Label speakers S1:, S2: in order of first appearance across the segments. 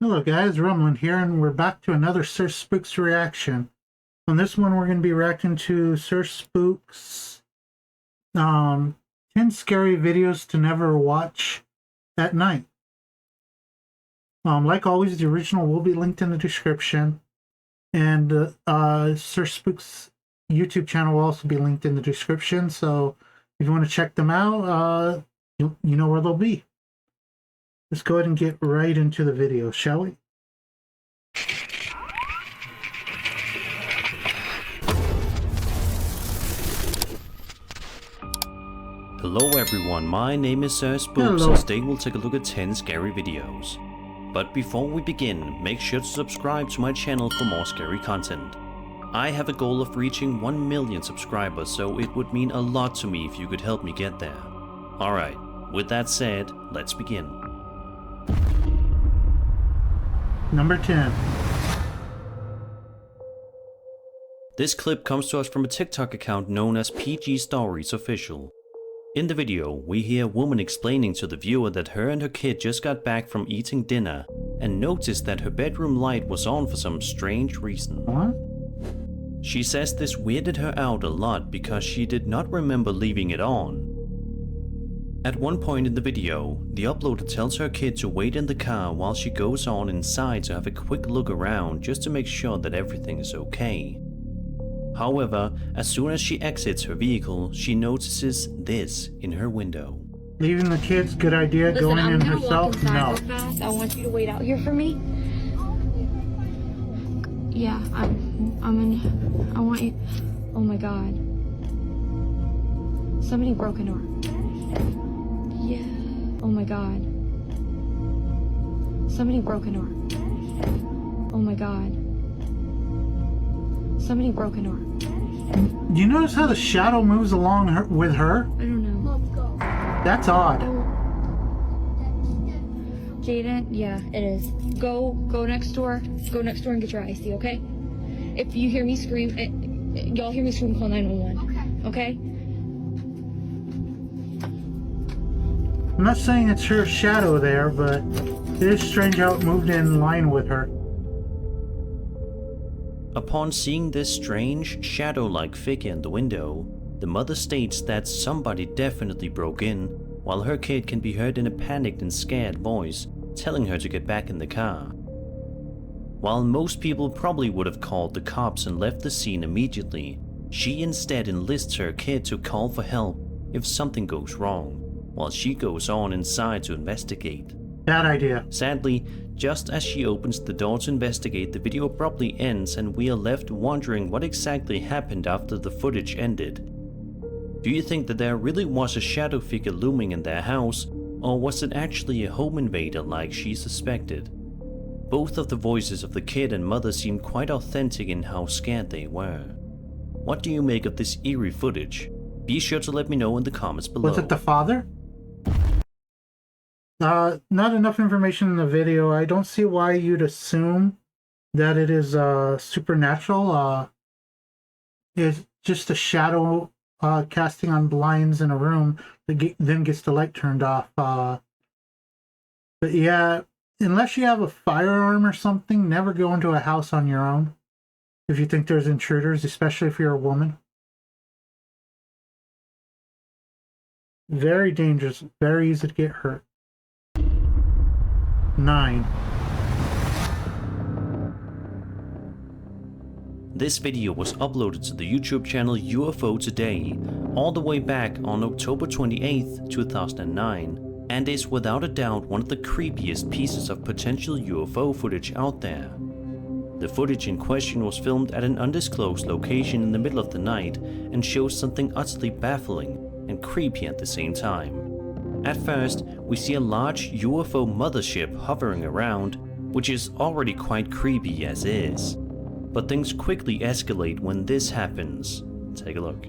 S1: Hello guys, Rumlin here, and we're back to another Sir Spooks reaction. On this one, we're going to be reacting to Sir Spooks' 10 scary videos to never watch at night. Like always, the original will be linked in the description, and Sir Spooks' YouTube channel will also be linked in the description, so if you want to check them out, you know where they'll be. Let's go ahead and get right into the video, shall we?
S2: Hello everyone, my name is Sir Spooks, and today we'll take a look at 10 scary videos. But before we begin, make sure to subscribe to my channel for more scary content. I have a goal of reaching 1 million subscribers, so it would mean a lot to me if you could help me get there. Alright, with that said, let's begin.
S1: Number 10.
S2: This clip comes to us from a TikTok account known as PG Stories Official. In the video, we hear a woman explaining to the viewer that her and her kid just got back from eating dinner and noticed that her bedroom light was on for some strange reason.
S1: What?
S2: She says this weirded her out a lot because she did not remember leaving it on. At one point in the video, the uploader tells her kid to wait in the car while she goes on inside to have a quick look around just to make sure that everything is okay. However, as soon as she exits her vehicle, she notices this in her window.
S1: Leaving the kids, good idea.
S3: Listen,
S1: going
S3: I'm
S1: in
S3: gonna
S1: herself,
S3: walk inside
S1: no.
S3: real fast. I want you to wait out here for me. Yeah, I'm in. I want you. Oh my God. Somebody broke into her. Yeah. Oh my God. Somebody broke into her. Oh my God. Somebody broke into her.
S1: Do you notice how the shadow moves along with her?
S3: I don't know.
S1: That's odd.
S3: Jaden, yeah, it is. Go next door. Go next door and get your icy, okay? If you hear me scream, y'all hear me scream, call 911. Okay?
S1: I'm not saying it's her shadow there, but it is strange how it moved in line with her.
S2: Upon seeing this strange, shadow-like figure in the window, the mother states that somebody definitely broke in, while her kid can be heard in a panicked and scared voice telling her to get back in the car. While most people probably would have called the cops and left the scene immediately, she instead enlists her kid to call for help if something goes wrong, while she goes on inside to investigate.
S1: Bad idea.
S2: Sadly, just as she opens the door to investigate, the video abruptly ends and we are left wondering what exactly happened after the footage ended. Do you think that there really was a shadow figure looming in their house, or was it actually a home invader like she suspected? Both of the voices of the kid and mother seem quite authentic in how scared they were. What do you make of this eerie footage? Be sure to let me know in the comments below.
S1: Was it the father? Not enough information in the video. I don't see why you'd assume that it is supernatural. It's just a shadow casting on blinds in a room that then gets the light turned off. But yeah, unless you have a firearm or something, never go into a house on your own if you think there's intruders, especially if you're a woman. Very dangerous, very easy to get hurt. 9.
S2: This video was uploaded to the YouTube channel UFO Today all the way back on October 28th, 2009, and is without a doubt one of the creepiest pieces of potential UFO footage out there. The footage in question was filmed at an undisclosed location in the middle of the night and shows something utterly baffling and creepy at the same time. At first, we see a large UFO mothership hovering around, which is already quite creepy as is. But things quickly escalate when this happens. Take a look.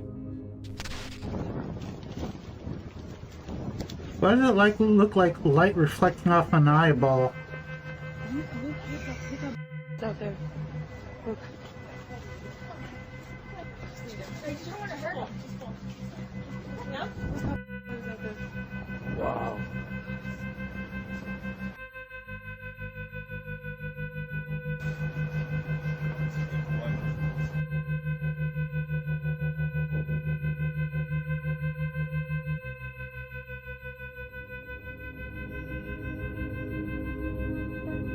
S1: Why does it look like light reflecting off an eyeball?
S3: It's out there. Look. Wow.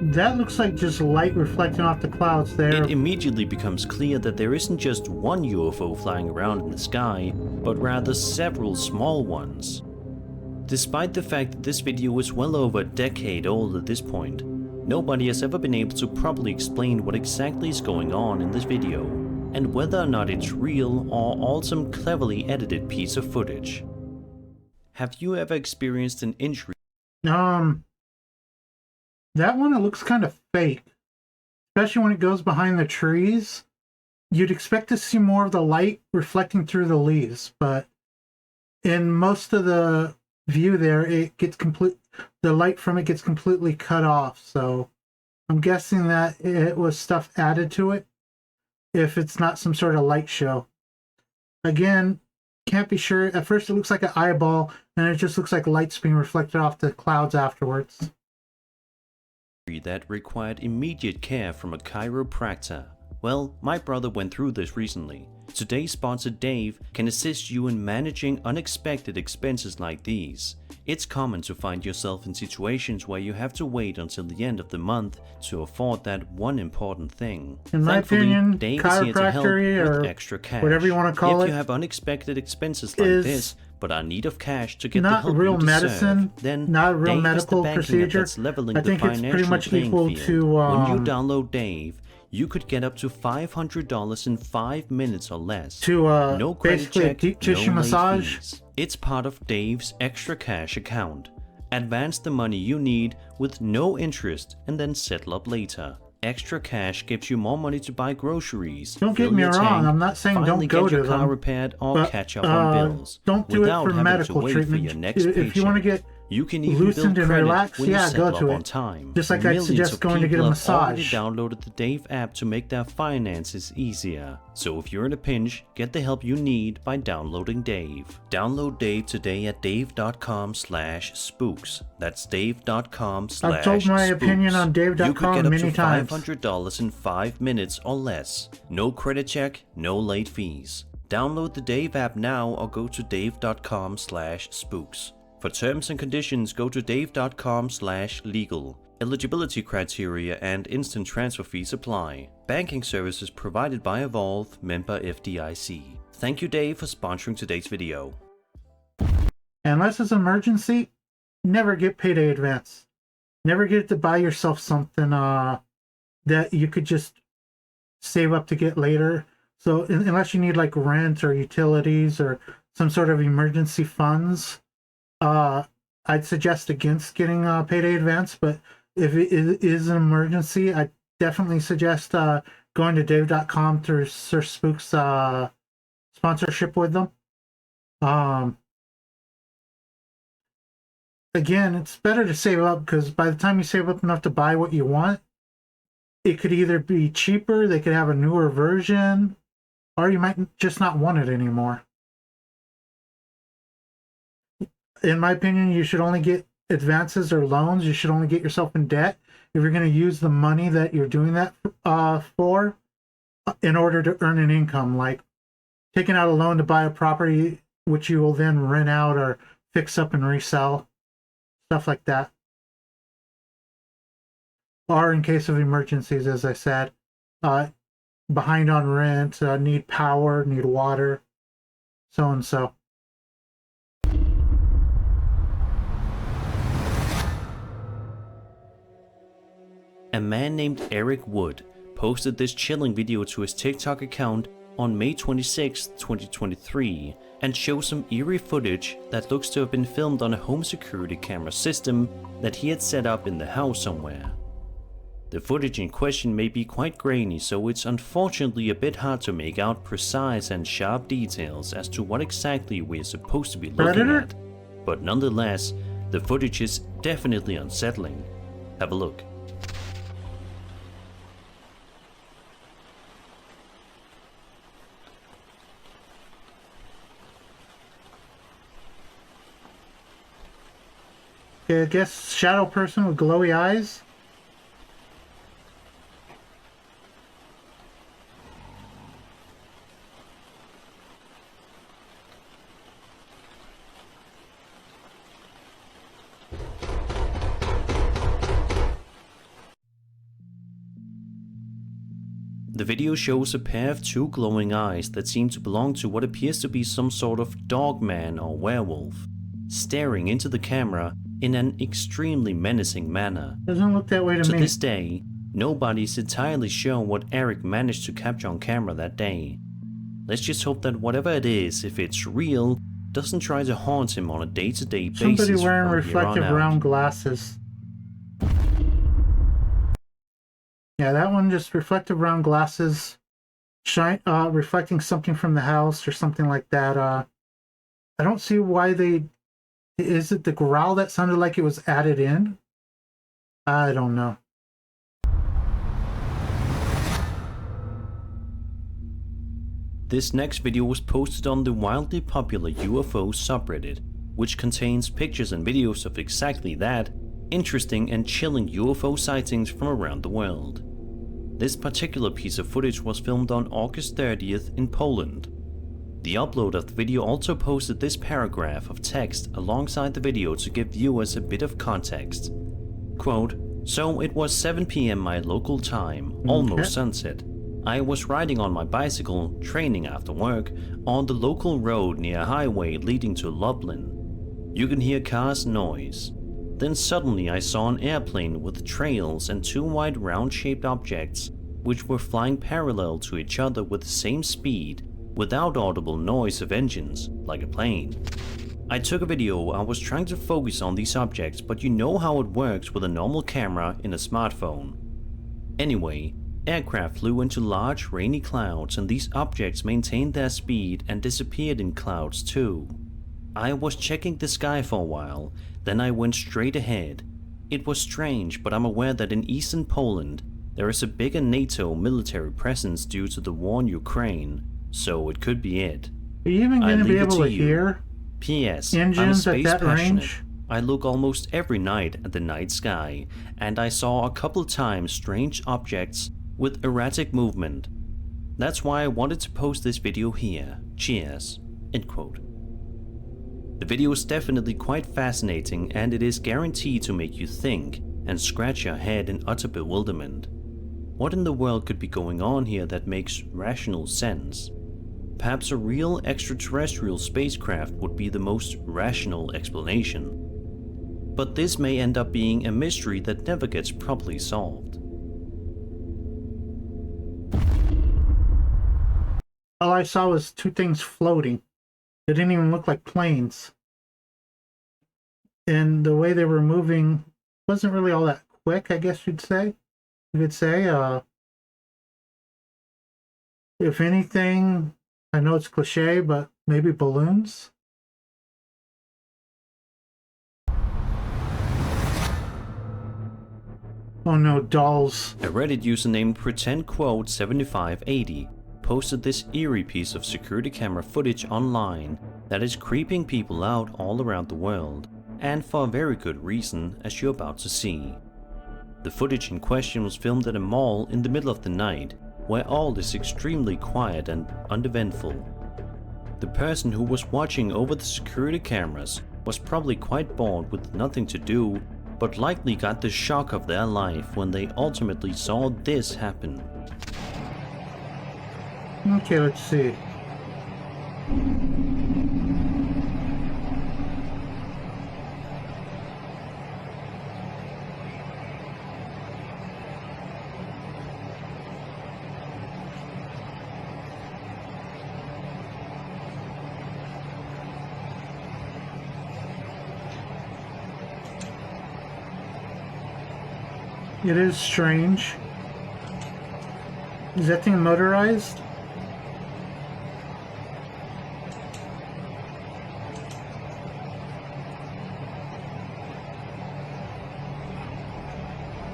S1: That looks like just light reflecting off the clouds there.
S2: It immediately becomes clear that there isn't just one UFO flying around in the sky, but rather several small ones. Despite the fact that this video is well over a decade old at this point, nobody has ever been able to properly explain what exactly is going on in this video, and whether or not it's real or all some cleverly edited piece of footage. Have you ever experienced an injury?
S1: That one, it looks kind of fake. Especially when it goes behind the trees. You'd expect to see more of the light reflecting through the leaves, but in most of the view there, the light from it gets completely cut off, so I'm guessing that it was stuff added to it, if it's not some sort of light show. Again, can't be sure. At first it looks like an eyeball, and it just looks like light's being reflected off the clouds afterwards.
S2: That required immediate care from a chiropractor. Well, my brother went through this recently. Today's sponsor Dave can assist you in managing unexpected expenses like these. It's common to find yourself in situations where you have to wait until the end of the month to afford that one important thing.
S1: In my opinion,
S2: Dave is here to help with extra cash.
S1: Whatever you want to call it,
S2: if you have unexpected expenses like this, but are in need of cash to get the
S1: not
S2: help
S1: real
S2: you deserve,
S1: medicine,
S2: then
S1: not a real
S2: Dave
S1: medical
S2: is the
S1: procedure.
S2: that's leveling
S1: I think
S2: the
S1: it's pretty
S2: financial
S1: much
S2: playing
S1: equal
S2: field.
S1: to
S2: When you download Dave, you could get up to $500 in 5 minutes or less. No credit
S1: basically
S2: check,
S1: a deep tissue
S2: no late
S1: massage.
S2: fees. It's part of Dave's extra cash account. Advance the money you need with no interest and then settle up later. Extra cash gives you more money to buy groceries.
S1: Don't get me wrong, I'm not saying don't go
S2: get
S1: to
S2: your car
S1: them,
S2: repaired or
S1: but,
S2: catch up on bills.
S1: Don't do it
S2: without
S1: for
S2: having
S1: medical
S2: to wait
S1: treatment.
S2: For your next
S1: if you want to get
S2: you can even
S1: loosened
S2: build
S1: and
S2: credit
S1: relaxed,
S2: when you
S1: yeah,
S2: settle
S1: go
S2: up
S1: to
S2: on
S1: it.
S2: time.
S1: Just like I'd
S2: Millions
S1: suggest
S2: of
S1: going to get a
S2: people have
S1: massage.
S2: already downloaded the Dave app to make their finances easier. So if you're in a pinch, get the help you need by downloading Dave. Download Dave today at dave.com/spooks. That's dave.com/spooks.
S1: I've told my opinion on Dave.com
S2: You could get up
S1: many
S2: to
S1: times.
S2: $500 in 5 minutes or less. No credit check, no late fees. Download the Dave app now or go to dave.com/spooks. For terms and conditions, go to dave.com/legal. Eligibility criteria and instant transfer fees apply. Banking services provided by Evolve, member FDIC. Thank you, Dave, for sponsoring today's video.
S1: Unless it's an emergency, never get payday advance. Never get to buy yourself something that you could just save up to get later. So unless you need like rent or utilities or some sort of emergency funds, I'd suggest against getting payday advance. But if it is an emergency, I definitely suggest going to dave.com through Sir Spooks sponsorship with them. Again, it's better to save up, because by the time you save up enough to buy what you want, it could either be cheaper, they could have a newer version, or you might just not want it anymore. In my opinion, you should only get advances or loans. You should only get yourself in debt if you're going to use the money that you're doing that for in order to earn an income, like taking out a loan to buy a property which you will then rent out or fix up and resell, stuff like that. Or in case of emergencies, as I said, behind on rent, need power, need water, so and so.
S2: A man named Eric Wood posted this chilling video to his TikTok account on May 26, 2023, and shows some eerie footage that looks to have been filmed on a home security camera system that he had set up in the house somewhere. The footage in question may be quite grainy, so it's unfortunately a bit hard to make out precise and sharp details as to what exactly we're supposed to be looking at. But nonetheless, the footage is definitely unsettling. Have a look.
S1: I guess shadow person with glowy eyes.
S2: The video shows a pair of two glowing eyes that seem to belong to what appears to be some sort of dog man or werewolf, staring into the camera in an extremely menacing manner.
S1: Doesn't look that way to me.
S2: To this day, nobody's entirely sure what Eric managed to capture on camera that day. Let's just hope that whatever it is, if it's real, doesn't try to haunt him on a day-to-day basis.
S1: Somebody wearing
S2: from here
S1: reflective
S2: on out.
S1: round glasses. Yeah, that one just reflective round glasses, reflecting something from the house or something like that. I don't see why they... Is it the growl that sounded like it was added in? I don't know.
S2: This next video was posted on the wildly popular UFO subreddit, which contains pictures and videos of exactly that, interesting and chilling UFO sightings from around the world. This particular piece of footage was filmed on August 30th in Poland. The upload of the video also posted this paragraph of text alongside the video to give viewers a bit of context. Quote, "So it was 7 p.m. my local time, almost sunset. I was riding on my bicycle, training after work, on the local road near a highway leading to Lublin. You can hear cars noise. Then suddenly I saw an airplane with trails and two white round-shaped objects which were flying parallel to each other with the same speed, without audible noise of engines, like a plane. I took a video. I was trying to focus on these objects, but you know how it works with a normal camera in a smartphone. Anyway, aircraft flew into large rainy clouds and these objects maintained their speed and disappeared in clouds too. I was checking the sky for a while, then I went straight ahead. It was strange, but I'm aware that in eastern Poland there is a bigger NATO military presence due to the war in Ukraine, so it could be it.
S1: Are you even going to be able to hear
S2: P.S.
S1: engines
S2: I'm a
S1: at
S2: space
S1: that
S2: passionate.
S1: range?
S2: I look almost every night at the night sky, and I saw a couple times strange objects with erratic movement. That's why I wanted to post this video here. Cheers." End quote. The video is definitely quite fascinating, and it is guaranteed to make you think and scratch your head in utter bewilderment. What in the world could be going on here that makes rational sense? Perhaps a real extraterrestrial spacecraft would be the most rational explanation. But this may end up being a mystery that never gets properly solved.
S1: All I saw was two things floating. They didn't even look like planes. And the way they were moving wasn't really all that quick, I guess you'd say. You could say, if anything, I know it's cliche, but maybe balloons? Oh no, dolls.
S2: A Reddit user named PretendQuote7580 posted this eerie piece of security camera footage online that is creeping people out all around the world, and for a very good reason, as you're about to see. The footage in question was filmed at a mall in the middle of the night, where all is extremely quiet and uneventful. The person who was watching over the security cameras was probably quite bored with nothing to do, but likely got the shock of their life when they ultimately saw this happen.
S1: Okay, let's see. It is strange. Is that thing motorized?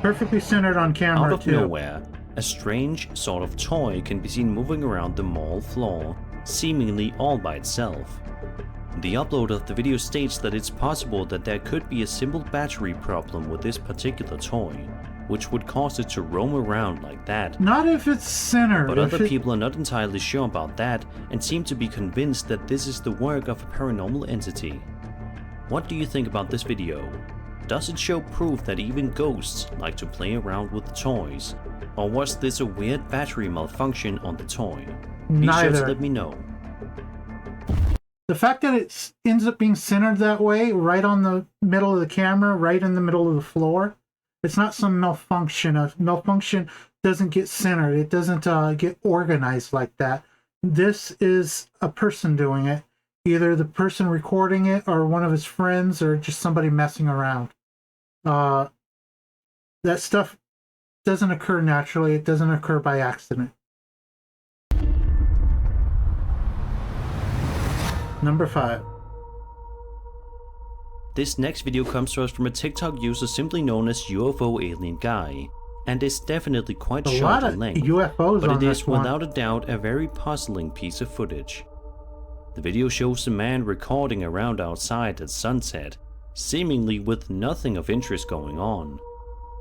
S1: Perfectly centered on camera,
S2: Out of
S1: too.
S2: nowhere, a strange sort of toy can be seen moving around the mall floor, seemingly all by itself. The upload of the video states that it's possible that there could be a simple battery problem with this particular toy, which would cause it to roam around like that.
S1: Not if it's centered.
S2: But
S1: If
S2: other
S1: it-
S2: people are not entirely sure about that and seem to be convinced that this is the work of a paranormal entity. What do you think about this video? Does it show proof that even ghosts like to play around with toys? Or was this a weird battery malfunction on the toy? Be sure to let me know.
S1: The fact that it ends up being centered that way, right on the middle of the camera, right in the middle of the floor, it's not some malfunction. A malfunction doesn't get centered. It doesn't get organized like that. This is a person doing it. Either the person recording it or one of his friends or just somebody messing around. That stuff doesn't occur naturally. It doesn't occur by accident. Number 5.
S2: This next video comes to us from a TikTok user simply known as UFO Alien Guy, and is definitely quite short in length,
S1: UFOs
S2: but
S1: on
S2: it
S1: this
S2: is
S1: one.
S2: without a doubt a very puzzling piece of footage. The video shows a man recording around outside at sunset, seemingly with nothing of interest going on.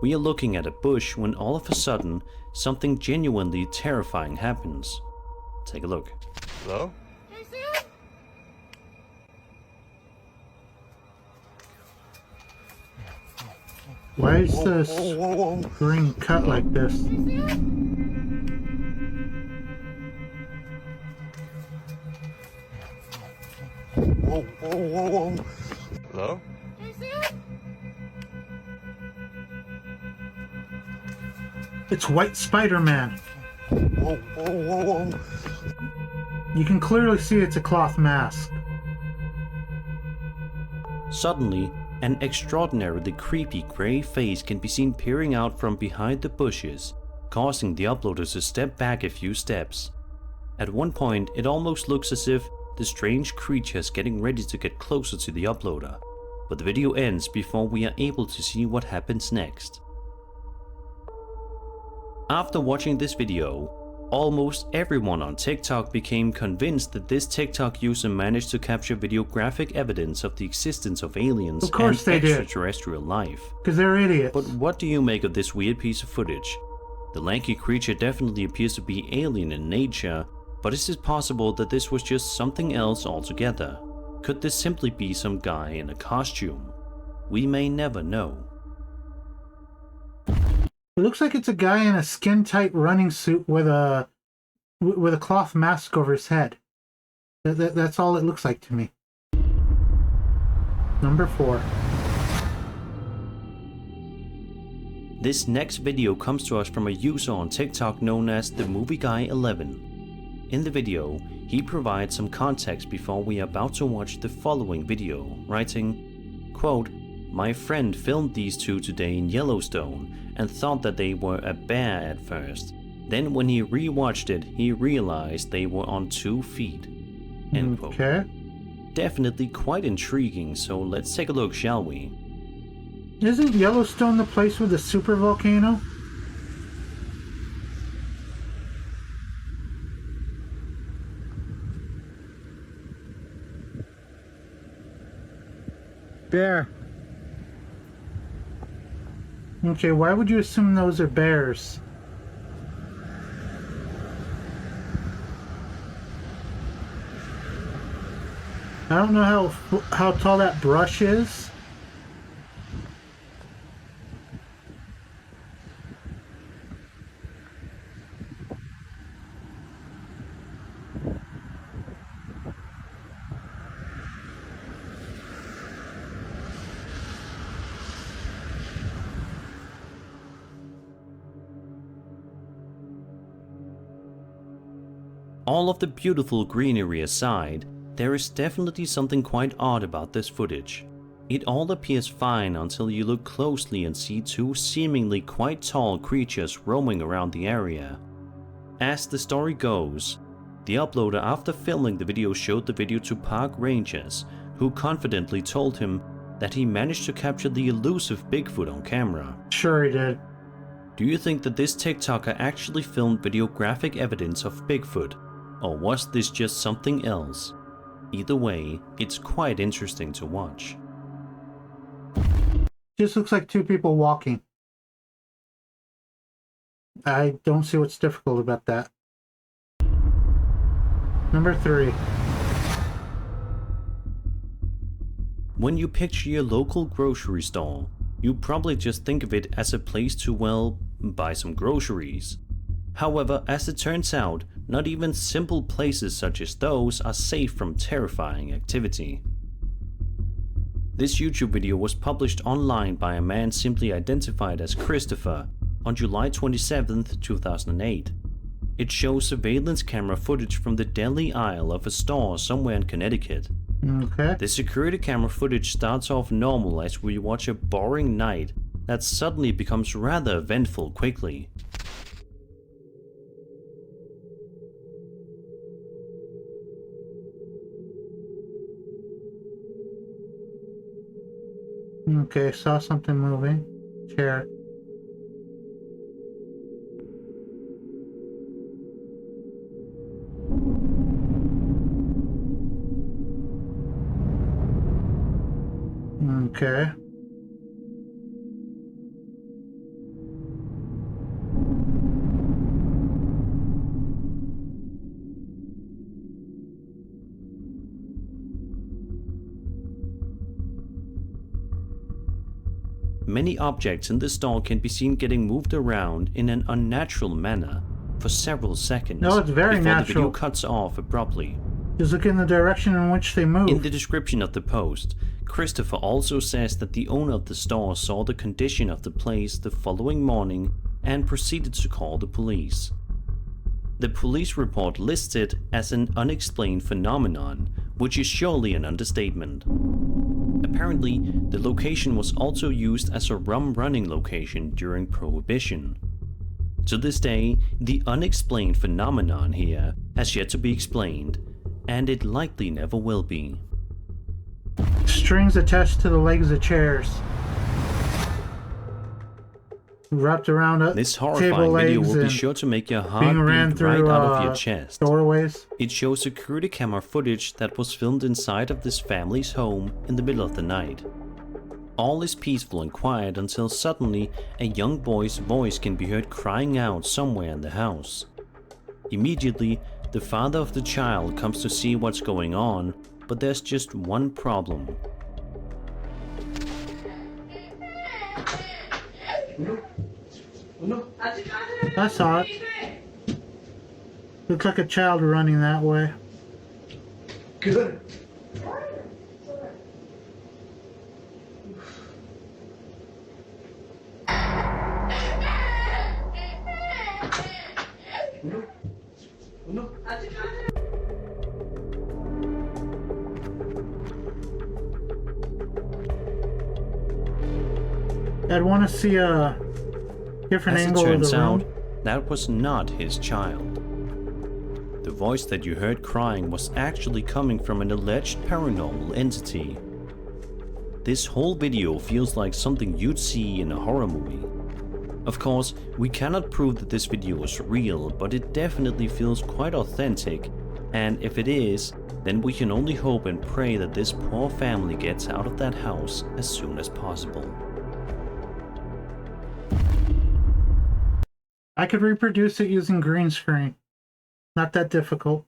S2: We are looking at a bush when all of a sudden something genuinely terrifying happens. Take a look.
S4: Hello?
S1: Why is this screen cut like this?
S4: Hello?
S1: It's White Spider-Man. You can clearly see it's a cloth mask.
S2: Suddenly, an extraordinarily creepy grey face can be seen peering out from behind the bushes, causing the uploader to step back a few steps. At one point, it almost looks as if the strange creature is getting ready to get closer to the uploader, but the video ends before we are able to see what happens next. After watching this video, almost everyone on TikTok became convinced that this TikTok user managed to capture videographic evidence of the existence of aliens and extraterrestrial life.
S1: Because they're idiots.
S2: But what do you make of this weird piece of footage? The lanky creature definitely appears to be alien in nature, but is it possible that this was just something else altogether? Could this simply be some guy in a costume? We may never know.
S1: It looks like it's a guy in a skin-tight running suit with a cloth mask over his head. That's all it looks like to me. Number 4.
S2: This next video comes to us from a user on TikTok known as the Movie Guy 11. In the video, he provides some context before we are about to watch the following video, writing, quote, "My friend filmed these two today in Yellowstone and thought that they were a bear at first. Then when he rewatched it, he realized they were on 2 feet." End quote.
S1: Okay.
S2: Definitely quite intriguing, so let's take a look, shall we?
S1: Isn't Yellowstone the place with the super volcano?
S5: Bear.
S1: Okay, why would you assume those are bears? I don't know how tall that brush is.
S2: All of the beautiful greenery aside, there is definitely something quite odd about this footage. It all appears fine until you look closely and see 2 seemingly quite tall creatures roaming around the area. As the story goes, the uploader after filming the video showed the video to park rangers, who confidently told him that he managed to capture the elusive Bigfoot on camera.
S1: Sure he did.
S2: Do you think that this TikToker actually filmed videographic evidence of Bigfoot? Or was this just something else? Either way, it's quite interesting to watch.
S1: Just looks like 2 people walking. I don't see what's difficult about that. Number 3.
S2: When you picture your local grocery store, you probably just think of it as a place to, well, buy some groceries. However, as it turns out, not even simple places such as those are safe from terrifying activity. This YouTube video was published online by a man simply identified as Christopher on July 27, 2008. It shows surveillance camera footage from the deli aisle of a store somewhere in Connecticut.
S1: Okay.
S2: The security camera footage starts off normal as we watch a boring night that suddenly becomes rather eventful quickly.
S1: Okay, saw something moving. Chair. Okay.
S2: Many objects in the store can be seen getting moved around in an unnatural manner for several seconds
S1: No, it's very
S2: before the
S1: natural.
S2: video cuts off abruptly.
S1: Just look in the direction in which they move.
S2: In the description of the post, Christopher also says that the owner of the store saw the condition of the place the following morning and proceeded to call the police. The police report lists it as an unexplained phenomenon, which is surely an understatement. Apparently, the location was also used as a rum running location during Prohibition. To this day, the unexplained phenomenon here has yet to be explained, and it likely never will be.
S1: Strings attached to the legs of chairs. Wrapped around a
S2: This
S1: table
S2: horrifying video
S1: legs
S2: will be
S1: and
S2: sure to make your
S1: being ran
S2: heart beat right
S1: through
S2: out of your chest.
S1: doorways.
S2: It shows security camera footage that was filmed inside of this family's home in the middle of the night. All is peaceful and quiet until suddenly a young boy's voice can be heard crying out somewhere in the house. Immediately, the father of the child comes to see what's going on, but there's just one problem.
S1: I saw it. Looked like a child running that way.
S4: Good.
S1: I'd want to see a different
S2: As it
S1: angle of
S2: turns
S1: the room.
S2: out, that was not his child. The voice that you heard crying was actually coming from an alleged paranormal entity. This whole video feels like something you'd see in a horror movie. Of course, we cannot prove that this video is real, but it definitely feels quite authentic, and if it is, then we can only hope and pray that this poor family gets out of that house as soon as possible.
S1: I could reproduce it using green screen. Not that difficult.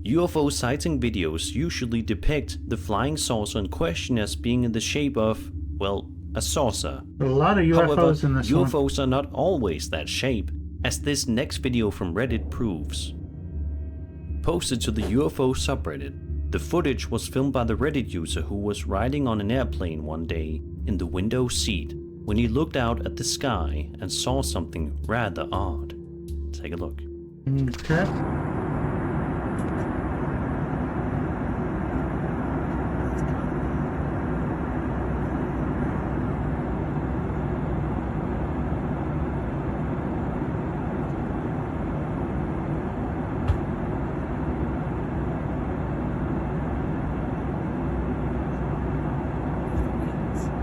S2: UFO sighting videos usually depict the flying saucer in question as being in the shape of, well, a saucer.
S1: There are a lot of UFOs
S2: However,
S1: in this one.
S2: UFOs are not always that shape, as this next video from Reddit proves. Posted to the UFO subreddit, the footage was filmed by the Reddit user who was riding on an airplane one day in the window seat when he looked out at the sky and saw something rather odd. Take a look.
S1: Okay.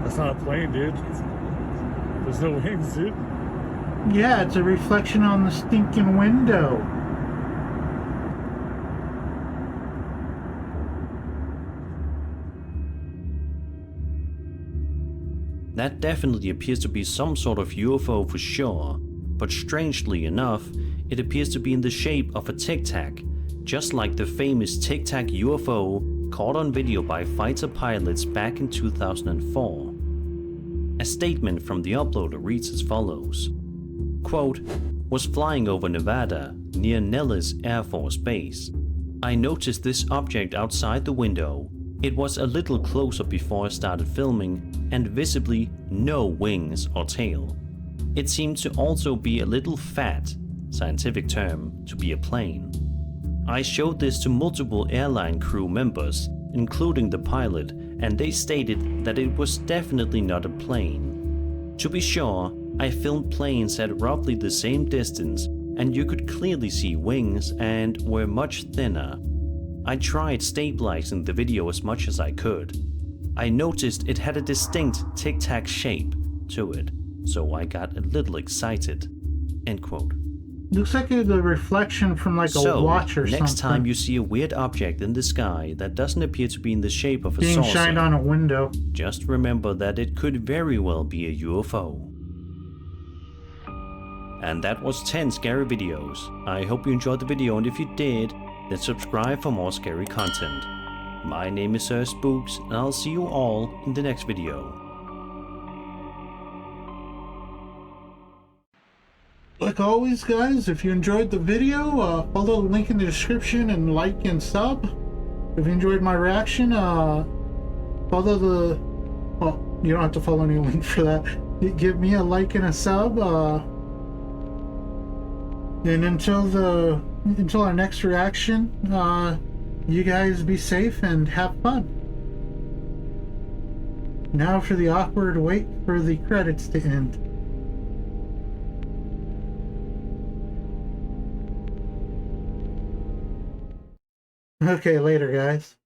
S4: That's not a plane, dude. There's no wings, dude.
S1: Yeah, it's a reflection on the stinking window.
S2: That definitely appears to be some sort of UFO for sure, but strangely enough, it appears to be in the shape of a tic tac, just like the famous Tic Tac UFO caught on video by fighter pilots back in 2004. A statement from the uploader reads as follows, quote, "Was flying over Nevada near Nellis Air Force Base. I noticed this object outside the window. It was a little closer before I started filming and visibly no wings or tail. It seemed to also be a little fat, scientific term, to be a plane. I showed this to multiple airline crew members, including the pilot, and they stated that it was definitely not a plane. To be sure, I filmed planes at roughly the same distance and you could clearly see wings and were much thinner. I tried stabilizing the video as much as I could. I noticed it had a distinct tic-tac shape to it, so I got a little excited." End quote.
S1: Looks like a reflection from like a watch or something.
S2: Next time you see a weird object in the sky that doesn't appear to be in the shape of a
S1: being
S2: saucer,
S1: shined on a window,
S2: just remember that it could very well be a UFO. And that was 10 scary videos. I hope you enjoyed the video, and if you did, then subscribe for more scary content. My name is Sir Spooks, and I'll see you all in the next video.
S1: like always, guys, if you enjoyed the video, follow the link in the description and like and sub. If you enjoyed my reaction, follow the... Well, you don't have to follow any link for that. Give me a like and a sub. And until our next reaction, you guys be safe and have fun. Now for the awkward wait for the credits to end. Okay, later, guys.